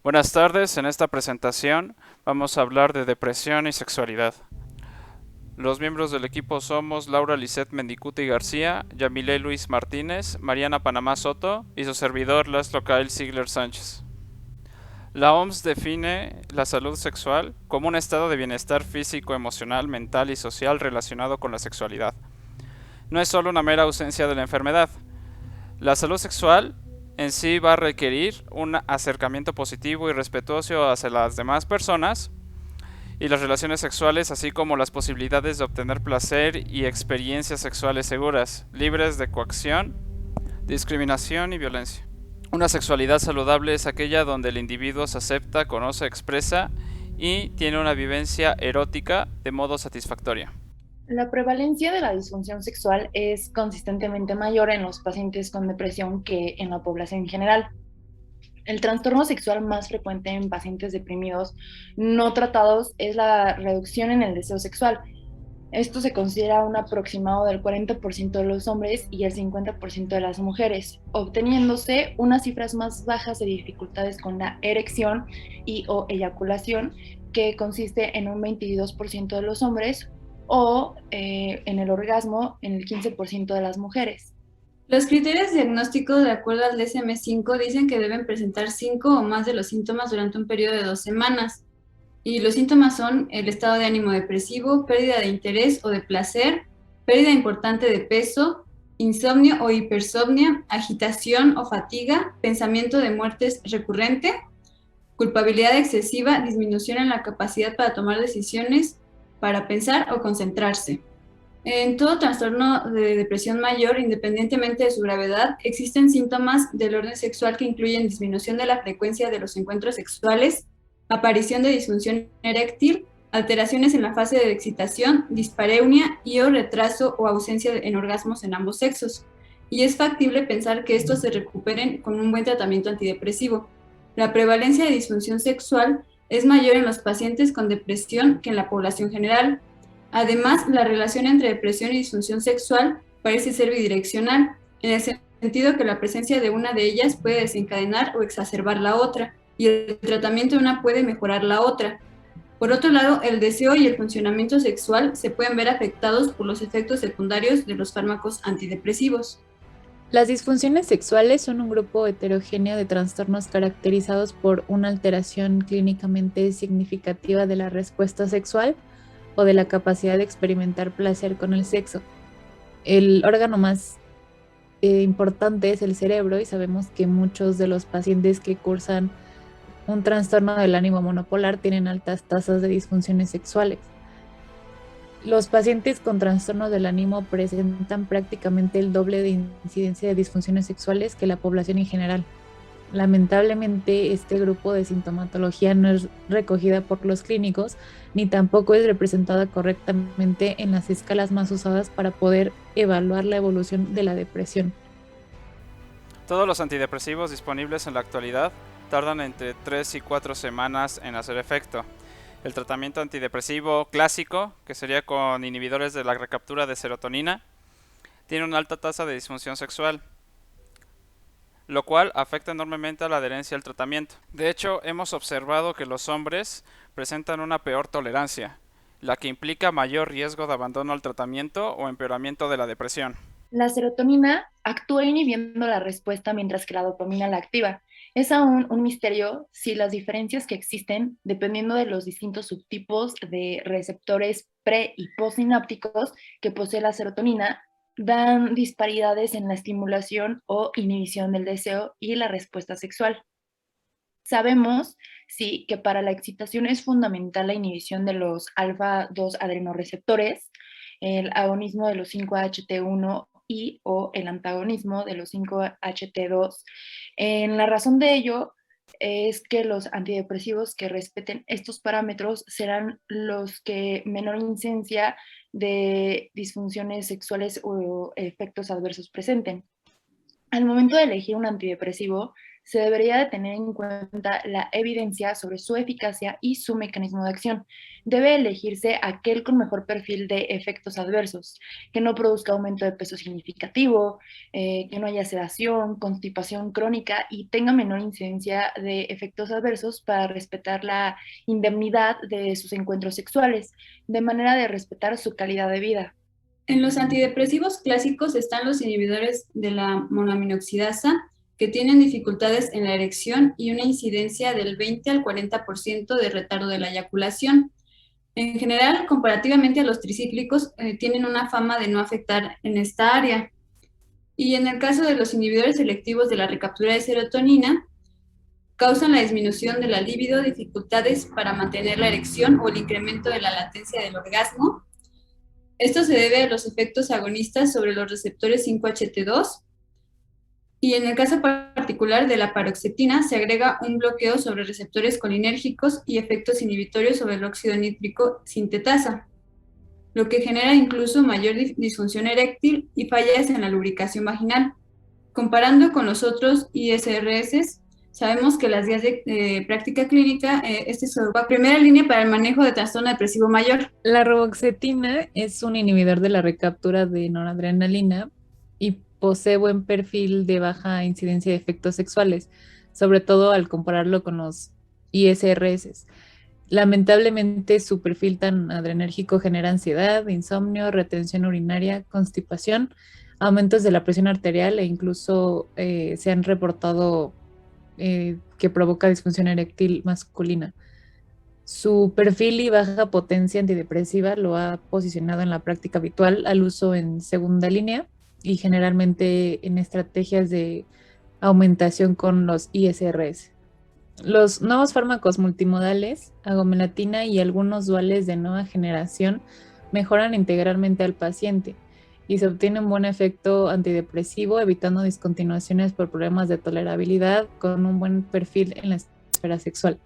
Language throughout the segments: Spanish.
Buenas tardes, en esta presentación vamos a hablar de depresión y sexualidad. Los miembros del equipo somos Laura Lisset Mendicuti García, Yamile Luis Martínez, Mariana Panamá Soto y su servidor Laszlo Kyle Ziegler Sánchez. La OMS define la salud sexual como un estado de bienestar físico, emocional, mental y social relacionado con la sexualidad. No es solo una mera ausencia de la enfermedad. La salud sexual en sí va a requerir un acercamiento positivo y respetuoso hacia las demás personas y las relaciones sexuales, así como las posibilidades de obtener placer y experiencias sexuales seguras, libres de coacción, discriminación y violencia. Una sexualidad saludable es aquella donde el individuo se acepta, conoce, expresa y tiene una vivencia erótica de modo satisfactoria. La prevalencia de la disfunción sexual es consistentemente mayor en los pacientes con depresión que en la población en general. El trastorno sexual más frecuente en pacientes deprimidos no tratados es la reducción en el deseo sexual. Esto se considera un aproximado del 40% de los hombres y el 50% de las mujeres, obteniéndose unas cifras más bajas de dificultades con la erección y o eyaculación, que consiste en un 22% de los hombres, o en el orgasmo en el 15% de las mujeres. Los criterios diagnósticos de acuerdo al DSM-5 dicen que deben presentar 5 o más de los síntomas durante un periodo de 2 semanas. Y los síntomas son el estado de ánimo depresivo, pérdida de interés o de placer, pérdida importante de peso, insomnio o hipersomnia, agitación o fatiga, pensamiento de muerte recurrente, culpabilidad excesiva, disminución en la capacidad para tomar decisiones, para pensar o concentrarse. En todo trastorno de depresión mayor, independientemente de su gravedad, existen síntomas del orden sexual que incluyen disminución de la frecuencia de los encuentros sexuales, aparición de disfunción eréctil, alteraciones en la fase de excitación, dispareunia y o retraso o ausencia en orgasmos en ambos sexos. Y es factible pensar que estos se recuperen con un buen tratamiento antidepresivo. La prevalencia de disfunción sexual es mayor en los pacientes con depresión que en la población general. Además, la relación entre depresión y disfunción sexual parece ser bidireccional, en el sentido que la presencia de una de ellas puede desencadenar o exacerbar la otra, y el tratamiento de una puede mejorar la otra. Por otro lado, el deseo y el funcionamiento sexual se pueden ver afectados por los efectos secundarios de los fármacos antidepresivos. Las disfunciones sexuales son un grupo heterogéneo de trastornos caracterizados por una alteración clínicamente significativa de la respuesta sexual o de la capacidad de experimentar placer con el sexo. El órgano más importante es el cerebro y sabemos que muchos de los pacientes que cursan un trastorno del ánimo monopolar tienen altas tasas de disfunciones sexuales. Los pacientes con trastorno del ánimo presentan prácticamente el doble de incidencia de disfunciones sexuales que la población en general. Lamentablemente, este grupo de sintomatología no es recogida por los clínicos ni tampoco es representada correctamente en las escalas más usadas para poder evaluar la evolución de la depresión. Todos los antidepresivos disponibles en la actualidad tardan entre 3 y 4 semanas en hacer efecto. El tratamiento antidepresivo clásico, que sería con inhibidores de la recaptura de serotonina, tiene una alta tasa de disfunción sexual, lo cual afecta enormemente a la adherencia al tratamiento. De hecho, hemos observado que los hombres presentan una peor tolerancia, la que implica mayor riesgo de abandono al tratamiento o empeoramiento de la depresión. La serotonina actúa inhibiendo la respuesta mientras que la dopamina la activa. Es aún un misterio si las diferencias que existen, dependiendo de los distintos subtipos de receptores pre y postsinápticos que posee la serotonina, dan disparidades en la estimulación o inhibición del deseo y la respuesta sexual. Sabemos, sí, que para la excitación es fundamental la inhibición de los alfa-2 adrenoreceptores, el agonismo de los 5-HT1 y o el antagonismo de los 5-HT2. La razón de ello es que los antidepresivos que respeten estos parámetros serán los que menor incidencia de disfunciones sexuales o efectos adversos presenten. Al momento de elegir un antidepresivo, se debería de tener en cuenta la evidencia sobre su eficacia y su mecanismo de acción. Debe elegirse aquel con mejor perfil de efectos adversos, que no produzca aumento de peso significativo, que no haya sedación, constipación crónica y tenga menor incidencia de efectos adversos para respetar la indemnidad de sus encuentros sexuales, de manera de respetar su calidad de vida. En los antidepresivos clásicos están los inhibidores de la monoaminoxidasa, que tienen dificultades en la erección y una incidencia del 20 al 40% de retardo de la eyaculación. En general, comparativamente a los tricíclicos, tienen una fama de no afectar en esta área. Y en el caso de los inhibidores selectivos de la recaptura de serotonina, causan la disminución de la libido, dificultades para mantener la erección o el incremento de la latencia del orgasmo. Esto se debe a los efectos agonistas sobre los receptores 5-HT2, y en el caso particular de la paroxetina se agrega un bloqueo sobre receptores colinérgicos y efectos inhibitorios sobre el óxido nítrico sintetasa, lo que genera incluso mayor disfunción eréctil y fallas en la lubricación vaginal. Comparando con los otros ISRS, sabemos que las guías de práctica clínica, este es la primera línea para el manejo de trastorno depresivo mayor. La roboxetina es un inhibidor de la recaptura de noradrenalina y posee buen perfil de baja incidencia de efectos sexuales, sobre todo al compararlo con los ISRS. Lamentablemente, su perfil tan adrenérgico genera ansiedad, insomnio, retención urinaria, constipación, aumentos de la presión arterial e incluso se han reportado que provoca disfunción eréctil masculina. Su perfil y baja potencia antidepresiva lo ha posicionado en la práctica habitual al uso en segunda línea y generalmente en estrategias de aumentación con los ISRS. Los nuevos fármacos multimodales, agomelatina y algunos duales de nueva generación mejoran integralmente al paciente y se obtiene un buen efecto antidepresivo, evitando discontinuaciones por problemas de tolerabilidad con un buen perfil en la esfera sexual.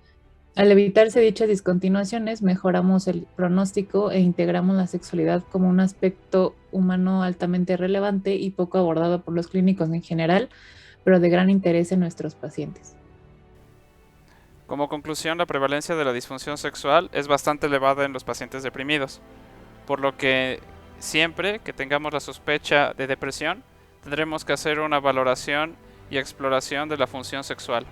Al evitarse dichas discontinuaciones, mejoramos el pronóstico e integramos la sexualidad como un aspecto humano altamente relevante y poco abordado por los clínicos en general, pero de gran interés en nuestros pacientes. Como conclusión, la prevalencia de la disfunción sexual es bastante elevada en los pacientes deprimidos, por lo que siempre que tengamos la sospecha de depresión, tendremos que hacer una valoración y exploración de la función sexual.